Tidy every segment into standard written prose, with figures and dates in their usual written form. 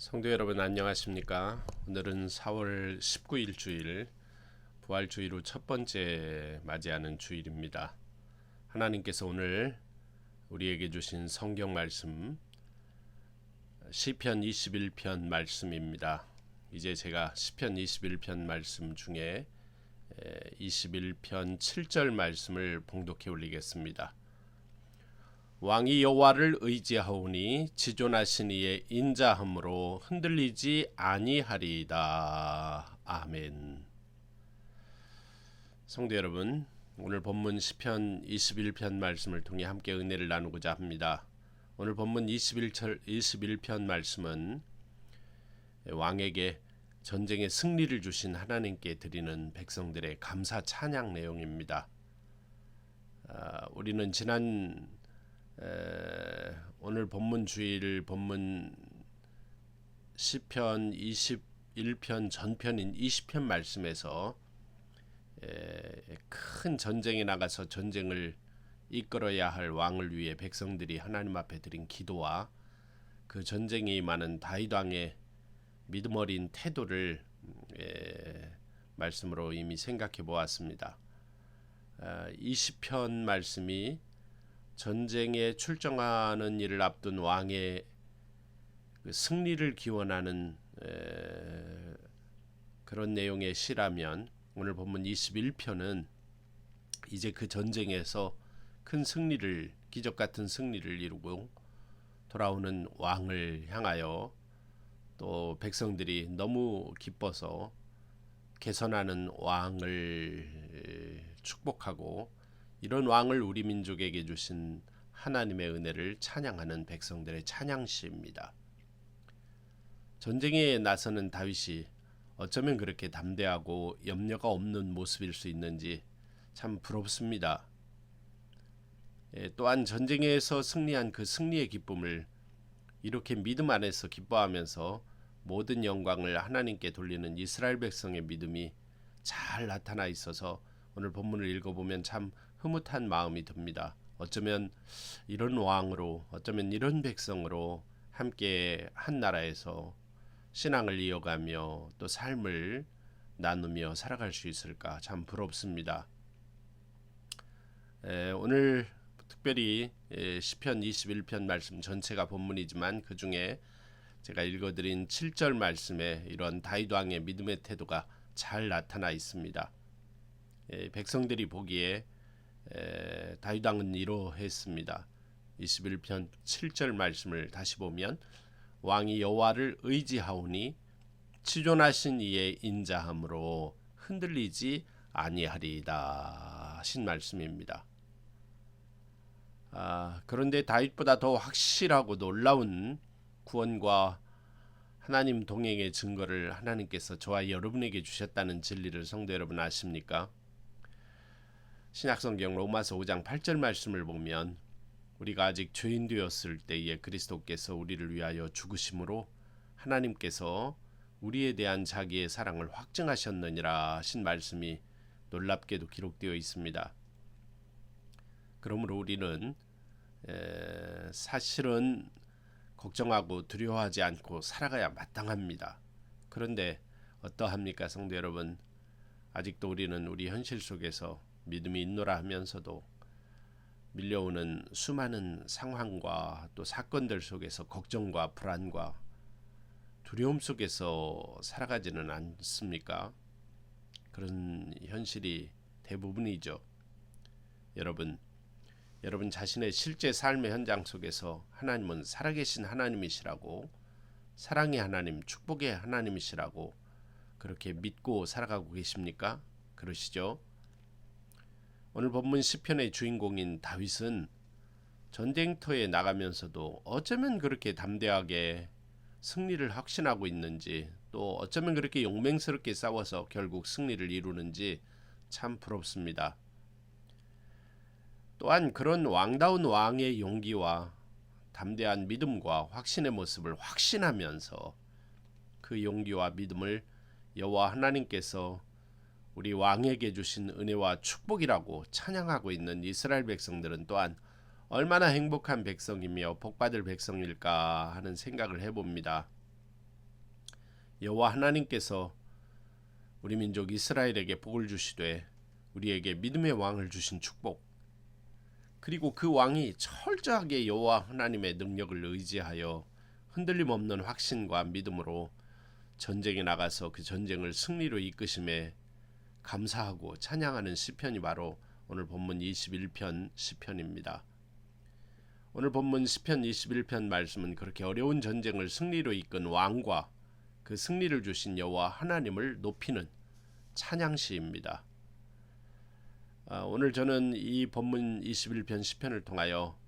성도 여러분 안녕하십니까? 오늘은 4월 19일 주일 부활주일 후 첫 번째 맞이하는 주일입니다. 하나님께서 오늘 우리에게 주신 성경 말씀 시편 21편 말씀입니다. 이제 제가 시편 21편 말씀 중에 21편 7절 말씀을 봉독해 올리겠습니다. 왕이 여호와를 의지하오니 지존하신 이의 인자함으로 흔들리지 아니하리이다. 아멘. 성도 여러분, 오늘 본문 시편 21편 말씀을 통해 함께 은혜를 나누고자 합니다. 오늘 본문 21편 말씀은 왕에게 전쟁의 승리를 주신 하나님께 드리는 백성들의 감사 찬양 내용입니다. 우리는 지난 오늘 본문 주일 본문 시편 21편 전편인 20편 말씀에서 큰 전쟁에 나가서 전쟁을 이끌어야 할 왕을 위해 백성들이 하나님 앞에 드린 기도와 그 전쟁에 임하는 다윗 왕의 믿음 어린 태도를 말씀으로 이미 생각해 보았습니다. 20편 말씀이 전쟁에 출정하는 일을 앞둔 왕의 그 승리를 기원하는 그런 내용의 시라면, 오늘 본문 21편은 이제 그 전쟁에서 큰 승리를, 기적 같은 승리를 이루고 돌아오는 왕을 향하여 또 백성들이 너무 기뻐서 개선하는 왕을 축복하고, 이런 왕을 우리 민족에게 주신 하나님의 은혜를 찬양하는 백성들의 찬양시입니다. 전쟁에 나서는 다윗이 어쩌면 그렇게 담대하고 염려가 없는 모습일 수 있는지 참 부럽습니다. 또한 전쟁에서 승리한 그 승리의 기쁨을 이렇게 믿음 안에서 기뻐하면서 모든 영광을 하나님께 돌리는 이스라엘 백성의 믿음이 잘 나타나 있어서 오늘 본문을 읽어보면 참 흐뭇한 마음이 듭니다. 어쩌면 이런 왕으로, 어쩌면 이런 백성으로 함께 한 나라에서 신앙을 이어가며 또 삶을 나누며 살아갈 수 있을까 참 부럽습니다. 오늘 특별히 시편 21편 말씀 전체가 본문이지만 그 중에 제가 읽어드린 7절 말씀에 이런 다윗 왕의 믿음의 태도가 잘 나타나 있습니다. 백성들이 보기에 다윗 왕은 이러했습니다. 21편 7절 말씀을 다시 보면 왕이 여호와를 의지하오니 치존하신 이의 인자함으로 흔들리지 아니하리이다 하신 말씀입니다. 그런데 다윗보다 더 확실하고 놀라운 구원과 하나님 동행의 증거를 하나님께서 저와 여러분에게 주셨다는 진리를 성도 여러분 아십니까? 신약성경 로마서 5장 8절 말씀을 보면 우리가 아직 죄인 되었을 때에 그리스도께서 우리를 위하여 죽으심으로 하나님께서 우리에 대한 자기의 사랑을 확증하셨느니라 하신 말씀이 놀랍게도 기록되어 있습니다. 그러므로 우리는 사실은 걱정하고 두려워하지 않고 살아가야 마땅합니다. 그런데 어떠합니까, 성도 여러분? 아직도 우리는 우리 현실 속에서 믿음이 있노라 하면서도 밀려오는 수많은 상황과 또 사건들 속에서 걱정과 불안과 두려움 속에서 살아가지는 않습니까? 그런 현실이 대부분이죠. 여러분 자신의 실제 삶의 현장 속에서 하나님은 살아계신 하나님이시라고, 사랑의 하나님, 축복의 하나님이시라고 그렇게 믿고 살아가고 계십니까? 그러시죠? 오늘 본문 시편의 주인공인 다윗은 전쟁터에 나가면서도 어쩌면 그렇게 담대하게 승리를 확신하고 있는지, 또 어쩌면 그렇게 용맹스럽게 싸워서 결국 승리를 이루는지 참 부럽습니다. 또한 그런 왕다운 왕의 용기와 담대한 믿음과 확신의 모습을 확신하면서 그 용기와 믿음을 여호와 하나님께서 우리 왕에게 주신 은혜와 축복이라고 찬양하고 있는 이스라엘 백성들은 또한 얼마나 행복한 백성이며 복받을 백성일까 하는 생각을 해봅니다. 여호와 하나님께서 우리 민족 이스라엘에게 복을 주시되 우리에게 믿음의 왕을 주신 축복, 그리고 그 왕이 철저하게 여호와 하나님의 능력을 의지하여 흔들림 없는 확신과 믿음으로 전쟁에 나가서 그 전쟁을 승리로 이끄심에 감사하고 찬양하는 시편이 바로 오늘 본문 21편 시편입니다. 오늘 본문 시편 21편 말씀은 그렇게 어려운 전쟁을 승리로 이끈 왕과 그 승리를 주신 여호와 하나님을 높이는 찬양시입니다. 오늘 저는 이 본문 21편 시편을 통하여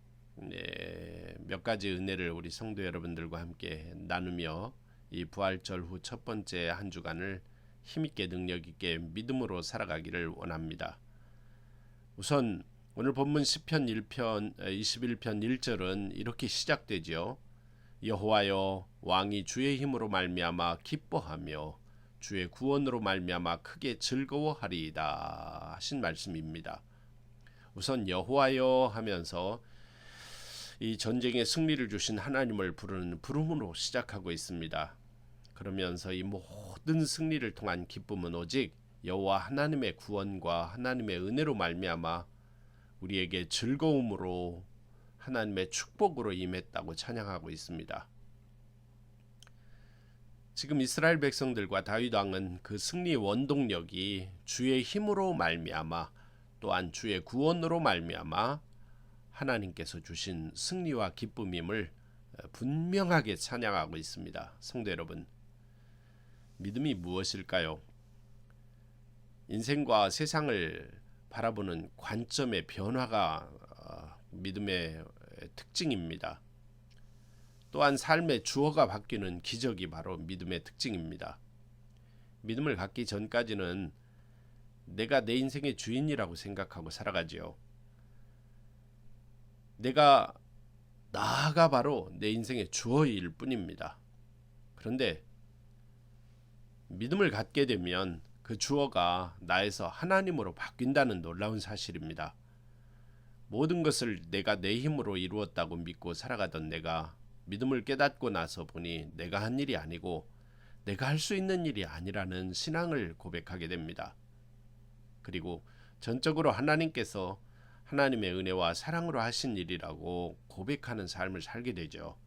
몇 가지 은혜를 우리 성도 여러분들과 함께 나누며 이 부활절 후 첫 번째 한 주간을 힘있게 능력있게 믿음으로 살아가기를 원합니다. 우선 오늘 본문 시편 21편 1절은 이렇게 시작되죠. 여호와여, 왕이 주의 힘으로 말미암아 기뻐하며 주의 구원으로 말미암아 크게 즐거워하리이다 하신 말씀입니다. 우선 여호와여 하면서 이 전쟁의 승리를 주신 하나님을 부르는 부름으로 시작하고 있습니다. 그러면서 이 모든 승리를 통한 기쁨은 오직 여호와 하나님의 구원과 하나님의 은혜로 말미암아 우리에게 즐거움으로 하나님의 축복으로 임했다고 찬양하고 있습니다. 지금 이스라엘 백성들과 다윗 왕은 그 승리의 원동력이 주의 힘으로 말미암아 또한 주의 구원으로 말미암아 하나님께서 주신 승리와 기쁨임을 분명하게 찬양하고 있습니다. 성도 여러분, 믿음이 무엇일까요? 인생과 세상을 바라보는 관점의 변화가 믿음의 특징입니다. 또한 삶의 주어가 바뀌는 기적이 바로 믿음의 특징입니다. 믿음을 갖기 전까지는 내가 내 인생의 주인이라고 생각하고 살아가지요. 나가 바로 내 인생의 주어일 뿐입니다. 그런데 믿음을 갖게 되면 그 주어가 나에서 하나님으로 바뀐다는 놀라운 사실입니다. 모든 것을 내가 내 힘으로 이루었다고 믿고 살아가던 내가 믿음을 깨닫고 나서 보니 내가 한 일이 아니고 내가 할 수 있는 일이 아니라는 신앙을 고백하게 됩니다. 그리고 전적으로 하나님께서 하나님의 은혜와 사랑으로 하신 일이라고 고백하는 삶을 살게 되죠.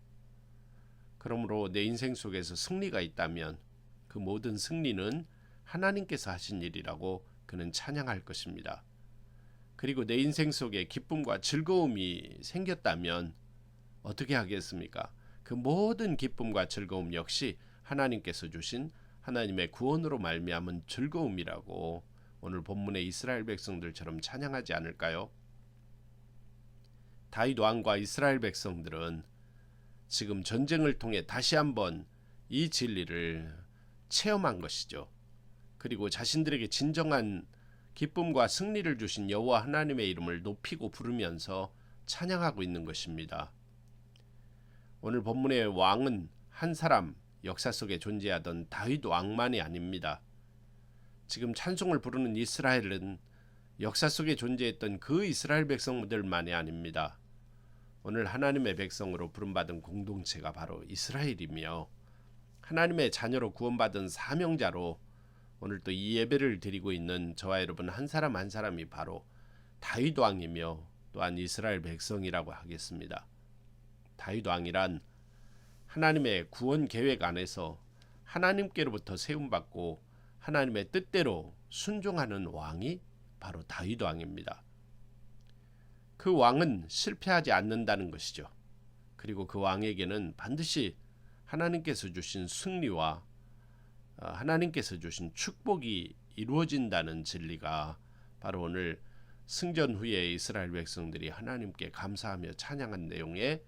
그러므로 내 인생 속에서 승리가 있다면 그 모든 승리는 하나님께서 하신 일이라고 그는 찬양할 것입니다. 그리고 내 인생 속에 기쁨과 즐거움이 생겼다면 어떻게 하겠습니까? 그 모든 기쁨과 즐거움 역시 하나님께서 주신 하나님의 구원으로 말미암은 즐거움이라고 오늘 본문의 이스라엘 백성들처럼 찬양하지 않을까요? 다윗 왕과 이스라엘 백성들은 지금 전쟁을 통해 다시 한번 이 진리를 체험한 것이죠. 그리고 자신들에게 진정한 기쁨과 승리를 주신 여호와 하나님의 이름을 높이고 부르면서 찬양하고 있는 것입니다. 오늘 본문의 왕은 한 사람, 역사 속에 존재하던 다윗 왕만이 아닙니다. 지금 찬송을 부르는 이스라엘은 역사 속에 존재했던 그 이스라엘 백성들만이 아닙니다. 오늘 하나님의 백성으로 부름받은 공동체가 바로 이스라엘이며 하나님의 자녀로 구원받은 사명자로 오늘 또 이 예배를 드리고 있는 저와 여러분 한 사람 한 사람이 바로 다윗 왕이며 또한 이스라엘 백성이라고 하겠습니다. 다윗 왕이란 하나님의 구원 계획 안에서 하나님께로부터 세움받고 하나님의 뜻대로 순종하는 왕이 바로 다윗 왕입니다. 그 왕은 실패하지 않는다는 것이죠. 그리고 그 왕에게는 반드시 하나님께서 주신 승리와 하나님께서 주신 축복이 이루어진다는 진리가 바로 오늘 승전 후에 이스라엘 백성들이 하나님께 감사하며 찬양한 내용에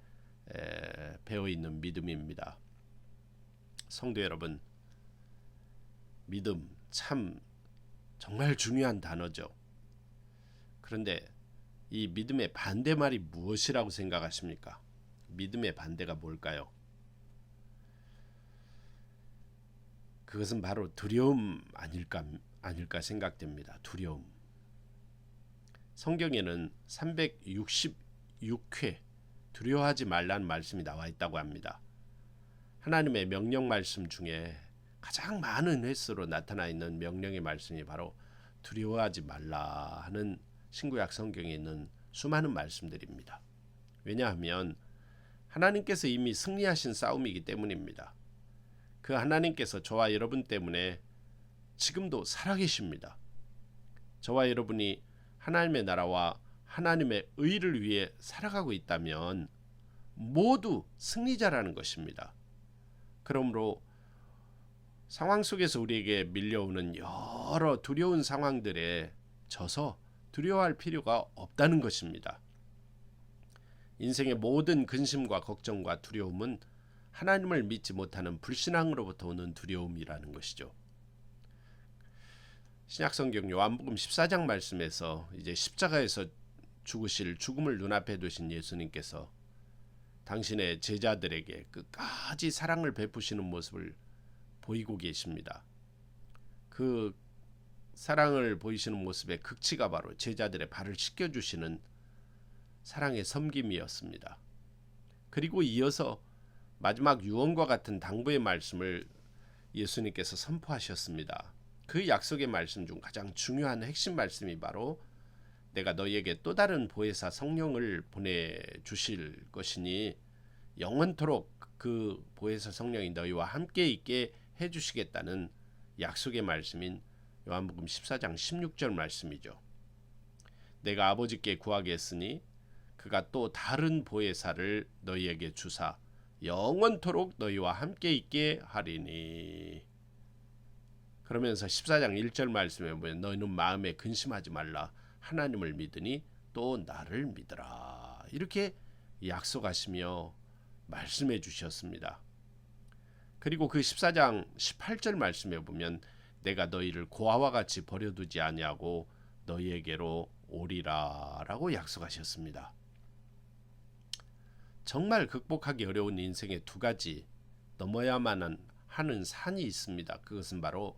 배어있는 믿음입니다. 성도 여러분, 믿음 참 정말 중요한 단어죠. 그런데 이 믿음의 반대말이 무엇이라고 생각하십니까? 믿음의 반대가 뭘까요? 그것은 바로 두려움 아닐까 생각됩니다. 두려움. 성경에는 366회 두려워하지 말라는 말씀이 나와 있다고 합니다. 하나님의 명령 말씀 중에 가장 많은 횟수로 나타나 있는 명령의 말씀이 바로 두려워하지 말라 하는 신구약 성경에 있는 수많은 말씀들입니다. 왜냐하면 하나님께서 이미 승리하신 싸움이기 때문입니다. 그 하나님께서 저와 여러분 때문에 지금도 살아계십니다. 저와 여러분이 하나님의 나라와 하나님의 의를 위해 살아가고 있다면 모두 승리자라는 것입니다. 그러므로 상황 속에서 우리에게 밀려오는 여러 두려운 상황들에 져서 두려워할 필요가 없다는 것입니다. 인생의 모든 근심과 걱정과 두려움은 하나님을 믿지 못하는 불신앙으로부터 오는 두려움이라는 것이죠. 신약성경 요한복음 14장 말씀에서 이제 십자가에서 죽으실 죽음을 눈앞에 두신 예수님께서 당신의 제자들에게 끝까지 사랑을 베푸시는 모습을 보이고 계십니다. 그 사랑을 보이시는 모습의 극치가 바로 제자들의 발을 씻겨주시는 사랑의 섬김이었습니다. 그리고 이어서 마지막 유언과 같은 당부의 말씀을 예수님께서 선포하셨습니다. 그 약속의 말씀 중 가장 중요한 핵심 말씀이 바로 내가 너희에게 또 다른 보혜사 성령을 보내주실 것이니 영원토록 그 보혜사 성령이 너희와 함께 있게 해주시겠다는 약속의 말씀인 요한복음 14장 16절 말씀이죠. 내가 아버지께 구하겠으니 그가 또 다른 보혜사를 너희에게 주사 영원토록 너희와 함께 있게 하리니. 그러면서 14장 1절 말씀에 보면 너희는 마음에 근심하지 말라 하나님을 믿으니 또 나를 믿으라 이렇게 약속하시며 말씀해 주셨습니다. 그리고 그 14장 18절 말씀에 보면 내가 너희를 고아와 같이 버려두지 아니하고 너희에게로 오리라 라고 약속하셨습니다. 정말 극복하기 어려운 인생의 두 가지 넘어야만 하는 산이 있습니다. 그것은 바로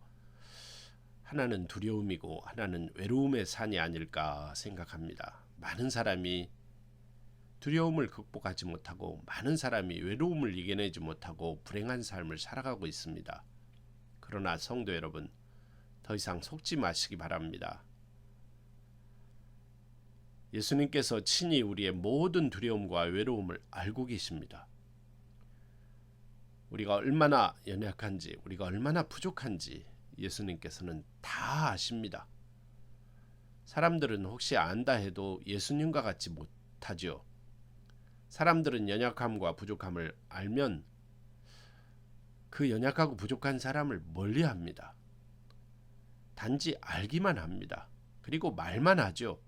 하나는 두려움이고 하나는 외로움의 산이 아닐까 생각합니다. 많은 사람이 두려움을 극복하지 못하고 많은 사람이 외로움을 이겨내지 못하고 불행한 삶을 살아가고 있습니다. 그러나 성도 여러분, 더 이상 속지 마시기 바랍니다. 예수님께서 친히 우리의 모든 두려움과 외로움을 알고 계십니다. 우리가 얼마나 연약한지, 우리가 얼마나 부족한지 예수님께서는 다 아십니다. 사람들은 혹시 안다 해도 예수님과 같지 못하죠. 사람들은 연약함과 부족함을 알면 그 연약하고 부족한 사람을 멀리합니다. 단지 알기만 합니다. 그리고 말만 하죠.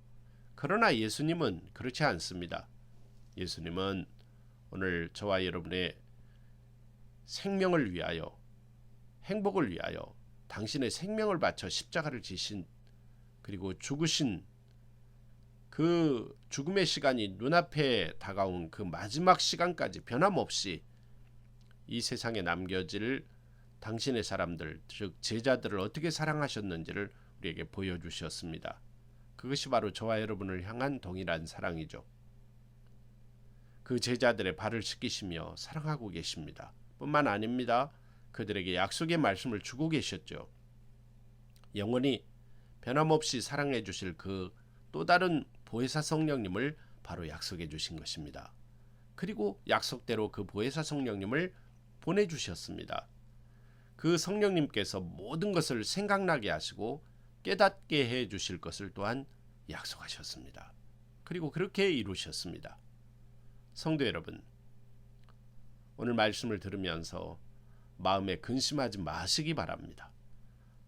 그러나 예수님은 그렇지 않습니다. 예수님은 오늘 저와 여러분의 생명을 위하여, 행복을 위하여 당신의 생명을 바쳐 십자가를 지신, 그리고 죽으신 그 죽음의 시간이 눈앞에 다가온 그 마지막 시간까지 변함없이 이 세상에 남겨질 당신의 사람들, 즉 제자들을 어떻게 사랑하셨는지를 우리에게 보여주셨습니다. 그것이 바로 저와 여러분을 향한 동일한 사랑이죠. 그 제자들의 발을 씻기시며 사랑하고 계십니다. 뿐만 아닙니다. 그들에게 약속의 말씀을 주고 계셨죠. 영원히 변함없이 사랑해 주실 그 또 다른 보혜사 성령님을 바로 약속해 주신 것입니다. 그리고 약속대로 그 보혜사 성령님을 보내주셨습니다. 그 성령님께서 모든 것을 생각나게 하시고 깨닫게 해 주실 것을 또한 약속하셨습니다. 그리고 그렇게 이루셨습니다. 성도 여러분, 오늘 말씀을 들으면서 마음에 근심하지 마시기 바랍니다.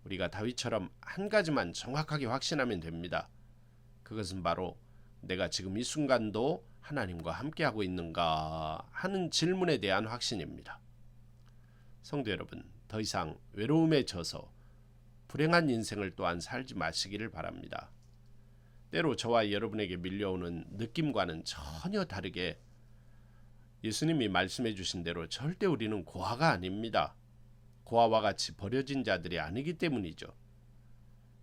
우리가 다윗처럼 한 가지만 정확하게 확신하면 됩니다. 그것은 바로 내가 지금 이 순간도 하나님과 함께하고 있는가 하는 질문에 대한 확신입니다. 성도 여러분, 더 이상 외로움에 져서 불행한 인생을 또한 살지 마시기를 바랍니다. 때로 저와 여러분에게 밀려오는 느낌과는 전혀 다르게 예수님이 말씀해 주신 대로 절대 우리는 고아가 아닙니다. 고아와 같이 버려진 자들이 아니기 때문이죠.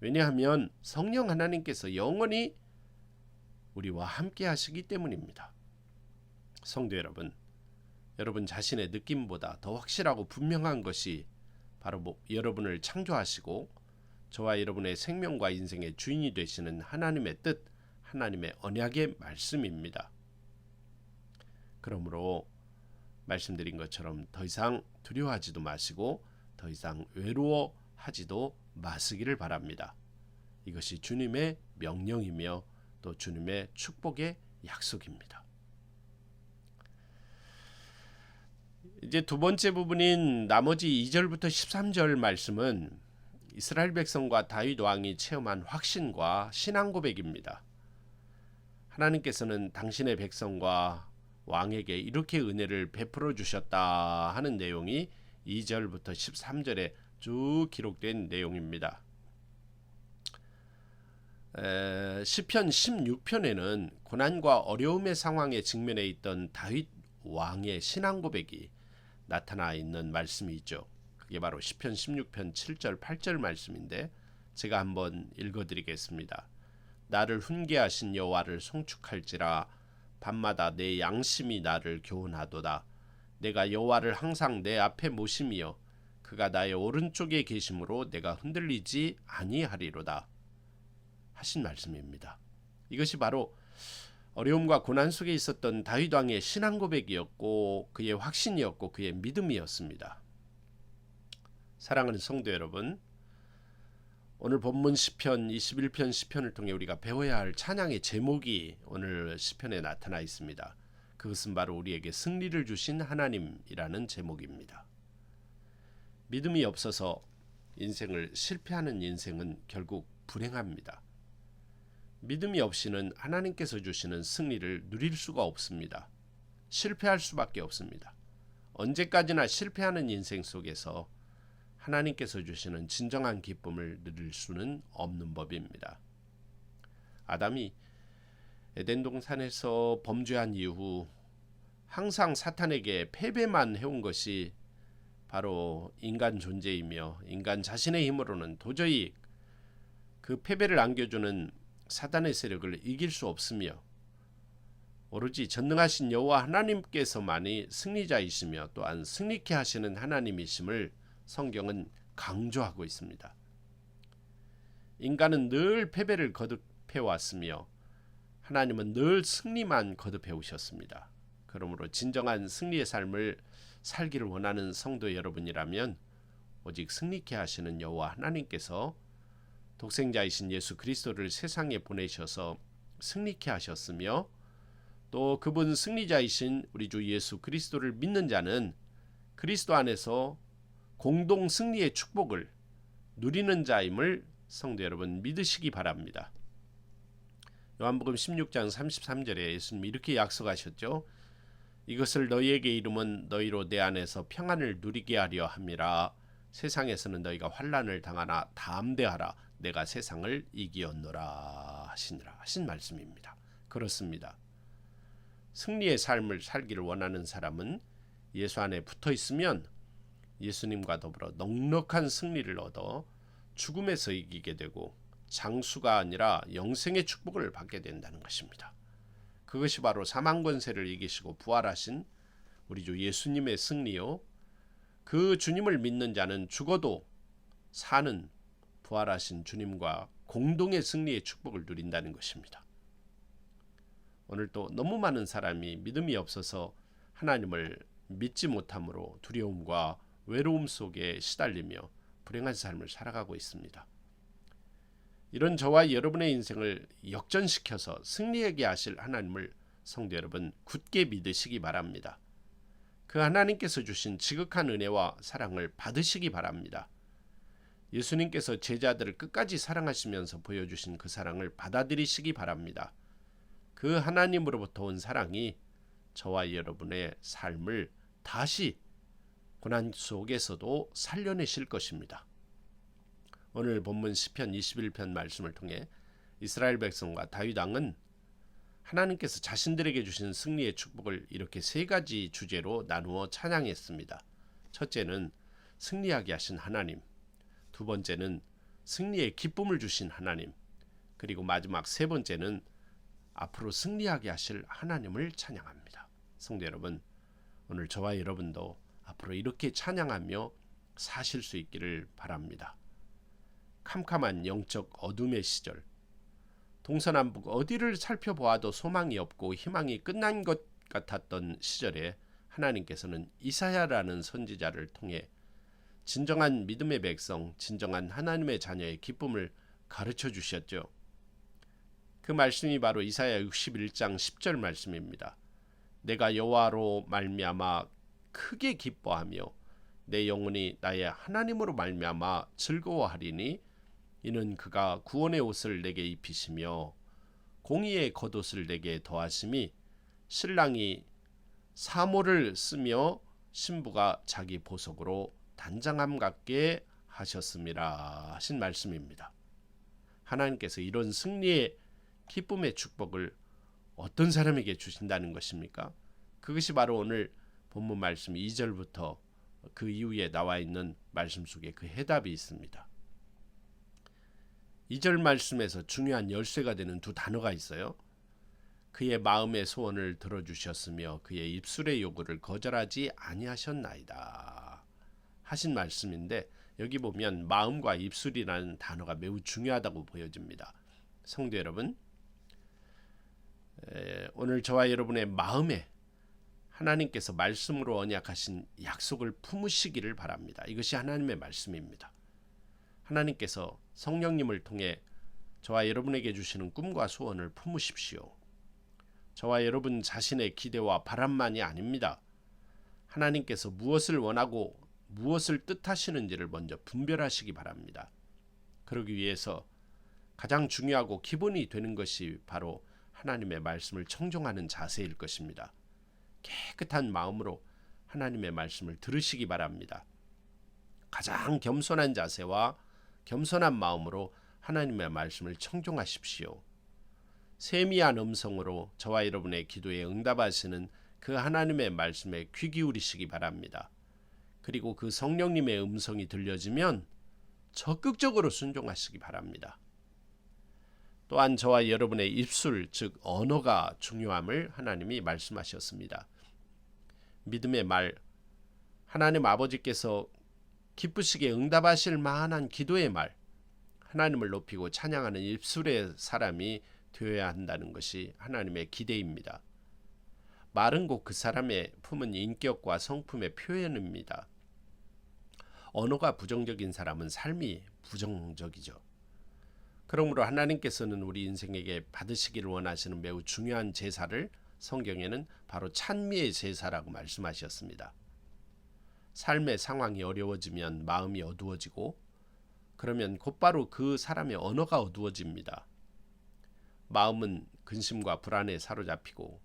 왜냐하면 성령 하나님께서 영원히 우리와 함께 하시기 때문입니다. 성도 여러분, 여러분 자신의 느낌보다 더 확실하고 분명한 것이 바로 여러분을 창조하시고 저와 여러분의 생명과 인생의 주인이 되시는 하나님의 뜻, 하나님의 언약의 말씀입니다. 그러므로 말씀드린 것처럼 더 이상 두려워하지도 마시고 더 이상 외로워하지도 마시기를 바랍니다. 이것이 주님의 명령이며 또 주님의 축복의 약속입니다. 이제 두 번째 부분인 나머지 2절부터 13절 말씀은 이스라엘 백성과 다윗 왕이 체험한 확신과 신앙 고백입니다. 하나님께서는 당신의 백성과 왕에게 이렇게 은혜를 베풀어 주셨다 하는 내용이 2절부터 13절에 쭉 기록된 내용입니다. 시편 16편에는 고난과 어려움의 상황에 직면해 있던 다윗 왕의 신앙 고백이 나타나 있는 말씀이 있죠. 그게 바로 시편 16편 7절 8절 말씀인데 제가 한번 읽어드리겠습니다. 나를 훈계하신 여호와를 송축할지라 밤마다 내 양심이 나를 교훈하도다. 내가 여호와를 항상 내 앞에 모심이여 그가 나의 오른쪽에 계심으로 내가 흔들리지 아니하리로다 하신 말씀입니다. 이것이 바로 어려움과 고난 속에 있었던 다윗 왕의 신앙 고백이었고 그의 확신이었고 그의 믿음이었습니다. 사랑하는 성도 여러분, 오늘 본문 시편 21편 시편을 통해 우리가 배워야 할 찬양의 제목이 오늘 시편에 나타나 있습니다. 그것은 바로 우리에게 승리를 주신 하나님이라는 제목입니다. 믿음이 없어서 인생을 실패하는 인생은 결국 불행합니다. 믿음이 없이는 하나님께서 주시는 승리를 누릴 수가 없습니다. 실패할 수밖에 없습니다. 언제까지나 실패하는 인생 속에서 하나님께서 주시는 진정한 기쁨을 누릴 수는 없는 법입니다. 아담이 에덴 동산에서 범죄한 이후 항상 사탄에게 패배만 해온 것이 바로 인간 존재이며 인간 자신의 힘으로는 도저히 그 패배를 안겨주는 사단의 세력을 이길 수 없으며 오로지 전능하신 여호와 하나님께서만이 승리자이시며 또한 승리케 하시는 하나님이심을 성경은 강조하고 있습니다. 인간은 늘 패배를 거듭해 왔으며 하나님은 늘 승리만 거듭해 오셨습니다. 그러므로 진정한 승리의 삶을 살기를 원하는 성도 여러분이라면 오직 승리케 하시는 여호와 하나님께서 독생자이신 예수 그리스도를 세상에 보내셔서 승리케 하셨으며 또 그분 승리자이신 우리 주 예수 그리스도를 믿는 자는 그리스도 안에서 공동 승리의 축복을 누리는 자임을 성도 여러분 믿으시기 바랍니다. 요한복음 16장 33절에 예수님이 이렇게 약속하셨죠. 이것을 너희에게 이름은 너희로 내 안에서 평안을 누리게 하려 함이라. 세상에서는 너희가 환난을 당하나 담대하라. 내가 세상을 이기었노라 하시니라 하신 말씀입니다. 그렇습니다. 승리의 삶을 살기를 원하는 사람은 예수 안에 붙어 있으면 예수님과 더불어 넉넉한 승리를 얻어 죽음에서 이기게 되고 장수가 아니라 영생의 축복을 받게 된다는 것입니다. 그것이 바로 사망 권세를 이기시고 부활하신 우리 주 예수님의 승리요. 그 주님을 믿는 자는 죽어도 사는 부활하신 주님과 공동의 승리의 축복을 누린다는 것입니다. 오늘 또 너무 많은 사람이 믿음이 없어서 하나님을 믿지 못함으로 두려움과 외로움 속에 시달리며 불행한 삶을 살아가고 있습니다. 이런 저와 여러분의 인생을 역전시켜서 승리하게 하실 하나님을 성도 여러분 굳게 믿으시기 바랍니다. 그 하나님께서 주신 지극한 은혜와 사랑을 받으시기 바랍니다. 예수님께서 제자들을 끝까지 사랑하시면서 보여주신 그 사랑을 받아들이시기 바랍니다. 그 하나님으로부터 온 사랑이 저와 여러분의 삶을 다시 고난 속에서도 살려내실 것입니다. 오늘 본문 시편 21편 말씀을 통해 이스라엘 백성과 다윗 왕은 하나님께서 자신들에게 주신 승리의 축복을 이렇게 세 가지 주제로 나누어 찬양했습니다. 첫째는 승리하게 하신 하나님, 두 번째는 승리의 기쁨을 주신 하나님, 그리고 마지막 세 번째는 앞으로 승리하게 하실 하나님을 찬양합니다. 성도 여러분, 오늘 저와 여러분도 앞으로 이렇게 찬양하며 사실 수 있기를 바랍니다. 캄캄한 영적 어둠의 시절, 동서남북 어디를 살펴보아도 소망이 없고 희망이 끝난 것 같았던 시절에 하나님께서는 이사야라는 선지자를 통해 진정한 믿음의 백성, 진정한 하나님의 자녀의 기쁨을 가르쳐 주셨죠. 그 말씀이 바로 이사야 61장 10절 말씀입니다. 내가 여호와로 말미암아 크게 기뻐하며 내 영혼이 나의 하나님으로 말미암아 즐거워하리니 이는 그가 구원의 옷을 내게 입히시며 공의의 겉옷을 내게 더하심이 신랑이 사모를 쓰며 신부가 자기 보석으로 단장함 같게 하셨음이라 하신 말씀입니다. 하나님께서 이런 승리의 기쁨의 축복을 어떤 사람에게 주신다는 것입니까? 그것이 바로 오늘 본문 말씀 2절부터 그 이후에 나와 있는 말씀 속에 그 해답이 있습니다. 2절 말씀에서 중요한 열쇠가 되는 두 단어가 있어요. 그의 마음의 소원을 들어주셨으며 그의 입술의 요구를 거절하지 아니하셨나이다 하신 말씀인데, 여기 보면 마음과 입술이라는 단어가 매우 중요하다고 보여집니다. 성도 여러분, 오늘 저와 여러분의 마음에 하나님께서 말씀으로 언약하신 약속을 품으시기를 바랍니다. 이것이 하나님의 말씀입니다. 하나님께서 성령님을 통해 저와 여러분에게 주시는 꿈과 소원을 품으십시오. 저와 여러분 자신의 기대와 바람만이 아닙니다. 하나님께서 무엇을 원하고 무엇을 뜻하시는지를 먼저 분별하시기 바랍니다. 그러기 위해서 가장 중요하고 기본이 되는 것이 바로 하나님의 말씀을 청종하는 자세일 것입니다. 깨끗한 마음으로 하나님의 말씀을 들으시기 바랍니다. 가장 겸손한 자세와 겸손한 마음으로 하나님의 말씀을 청종하십시오. 세미한 음성으로 저와 여러분의 기도에 응답하시는 그 하나님의 말씀에 귀 기울이시기 바랍니다. 그리고 그 성령님의 음성이 들려지면 적극적으로 순종하시기 바랍니다. 또한 저와 여러분의 입술, 즉 언어가 중요함을 하나님이 말씀하셨습니다. 믿음의 말, 하나님 아버지께서 기쁘시게 응답하실 만한 기도의 말, 하나님을 높이고 찬양하는 입술의 사람이 되어야 한다는 것이 하나님의 기대입니다. 말은 곧 그 사람의 품은 인격과 성품의 표현입니다. 언어가 부정적인 사람은 삶이 부정적이죠. 그러므로 하나님께서는 우리 인생에게 받으시기를 원하시는 매우 중요한 제사를 성경에는 바로 찬미의 제사라고 말씀하셨습니다. 삶의 상황이 어려워지면 마음이 어두워지고, 그러면 곧바로 그 사람의 언어가 어두워집니다. 마음은 근심과 불안에 사로잡히고,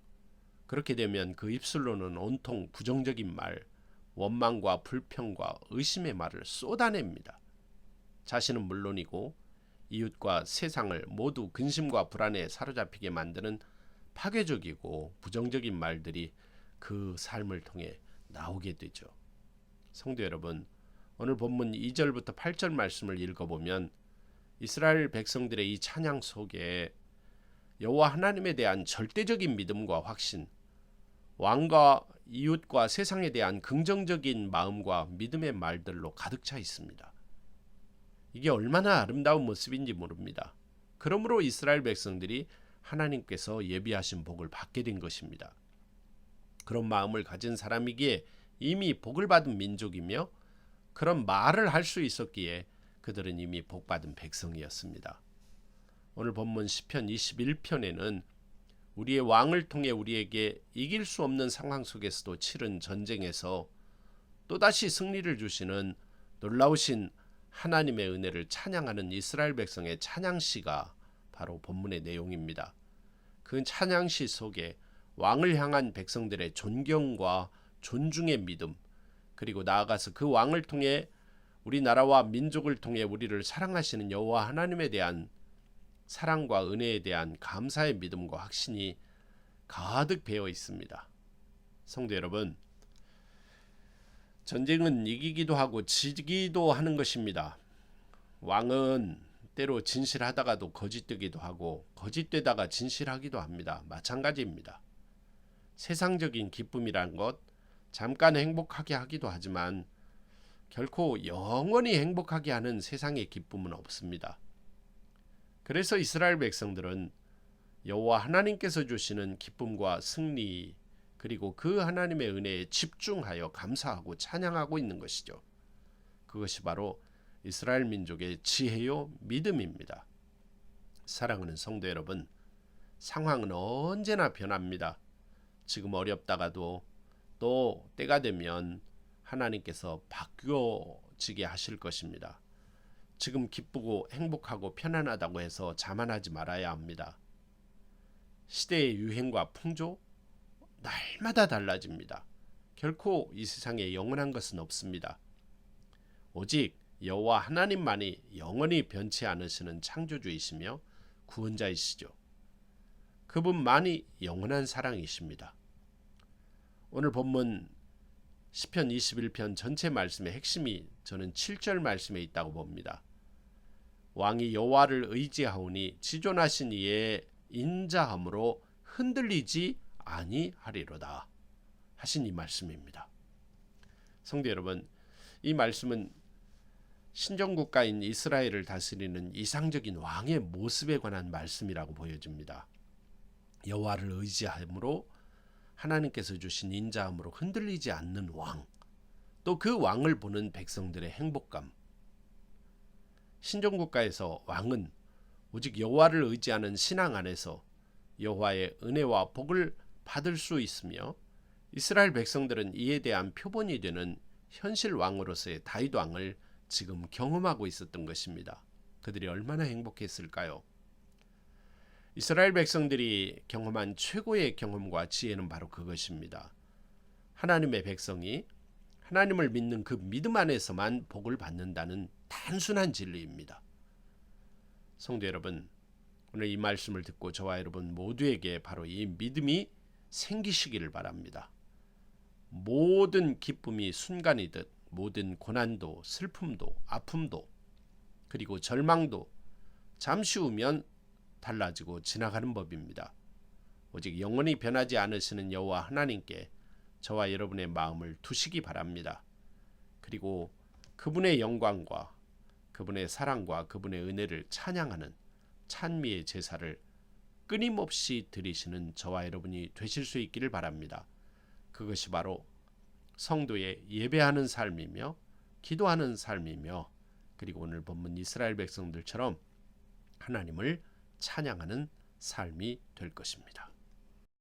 그렇게 되면 그 입술로는 온통 부정적인 말, 원망과 불평과 의심의 말을 쏟아냅니다. 자신은 물론이고 이웃과 세상을 모두 근심과 불안에 사로잡히게 만드는 파괴적이고 부정적인 말들이 그 삶을 통해 나오게 되죠. 성도 여러분, 오늘 본문 2절부터 8절 말씀을 읽어보면 이스라엘 백성들의 이 찬양 속에 여호와 하나님에 대한 절대적인 믿음과 확신, 왕과 이웃과 세상에 대한 긍정적인 마음과 믿음의 말들로 가득 차 있습니다. 이게 얼마나 아름다운 모습인지 모릅니다. 그러므로 이스라엘 백성들이 하나님께서 예비하신 복을 받게 된 것입니다. 그런 마음을 가진 사람이기에 이미 복을 받은 민족이며 그런 말을 할 수 있었기에 그들은 이미 복받은 백성이었습니다. 오늘 본문 시편 21편에는 우리의 왕을 통해 우리에게 이길 수 없는 상황 속에서도 치른 전쟁에서 또다시 승리를 주시는 놀라우신 하나님의 은혜를 찬양하는 이스라엘 백성의 찬양시가 바로 본문의 내용입니다. 그 찬양시 속에 왕을 향한 백성들의 존경과 존중의 믿음, 그리고 나아가서 그 왕을 통해 우리나라와 민족을 통해 우리를 사랑하시는 여호와 하나님에 대한 사랑과 은혜에 대한 감사의 믿음과 확신이 가득 배어 있습니다. 성도 여러분, 전쟁은 이기기도 하고 지기도 하는 것입니다. 왕은 때로 진실하다가도 거짓되기도 하고 거짓되다가 진실하기도 합니다. 마찬가지입니다. 세상적인 기쁨이란 것 잠깐 행복하게 하기도 하지만 결코 영원히 행복하게 하는 세상의 기쁨은 없습니다. 그래서 이스라엘 백성들은 여호와 하나님께서 주시는 기쁨과 승리 그리고 그 하나님의 은혜에 집중하여 감사하고 찬양하고 있는 것이죠. 그것이 바로 이스라엘 민족의 지혜요 믿음입니다. 사랑하는 성도 여러분, 상황은 언제나 변합니다. 지금 어렵다가도 또 때가 되면 하나님께서 바뀌어지게 하실 것입니다. 지금 기쁘고 행복하고 편안하다고 해서 자만하지 말아야 합니다. 시대의 유행과 풍조 날마다 달라집니다. 결코 이 세상에 영원한 것은 없습니다. 오직 여호와 하나님만이 영원히 변치 않으시는 창조주이시며 구원자이시죠. 그분만이 영원한 사랑이십니다. 오늘 본문 시편 21편 전체 말씀의 핵심이 저는 7절 말씀에 있다고 봅니다. 왕이 여호와를 의지하오니 지존하신 이의 인자함으로 흔들리지 아니하리로다 하신 이 말씀입니다. 성도 여러분, 이 말씀은 신정국가인 이스라엘을 다스리는 이상적인 왕의 모습에 관한 말씀이라고 보여집니다. 여호와를 의지함으로 하나님께서 주신 인자함으로 흔들리지 않는 왕, 또 그 왕을 보는 백성들의 행복감. 신정국가에서 왕은 오직 여호와를 의지하는 신앙 안에서 여호와의 은혜와 복을 받을 수 있으며 이스라엘 백성들은 이에 대한 표본이 되는 현실 왕으로서의 다윗 왕을 지금 경험하고 있었던 것입니다. 그들이 얼마나 행복했을까요? 이스라엘 백성들이 경험한 최고의 경험과 지혜는 바로 그것입니다. 하나님의 백성이 하나님을 믿는 그 믿음 안에서만 복을 받는다는 단순한 진리입니다. 성도 여러분, 오늘 이 말씀을 듣고 저와 여러분 모두에게 바로 이 믿음이 생기시기를 바랍니다. 모든 기쁨이 순간이듯 모든 고난도 슬픔도 아픔도 그리고 절망도 잠시 후면 달라지고 지나가는 법입니다. 오직 영원히 변하지 않으시는 여호와 하나님께 저와 여러분의 마음을 두시기 바랍니다. 그리고 그분의 영광과 그분의 사랑과 그분의 은혜를 찬양하는 찬미의 제사를 끊임없이 드리시는 저와 여러분이 되실 수 있기를 바랍니다. 그것이 바로 성도의 예배하는 삶이며 기도하는 삶이며 그리고 오늘 본문 이스라엘 백성들처럼 하나님을 찬양하는 삶이 될 것입니다.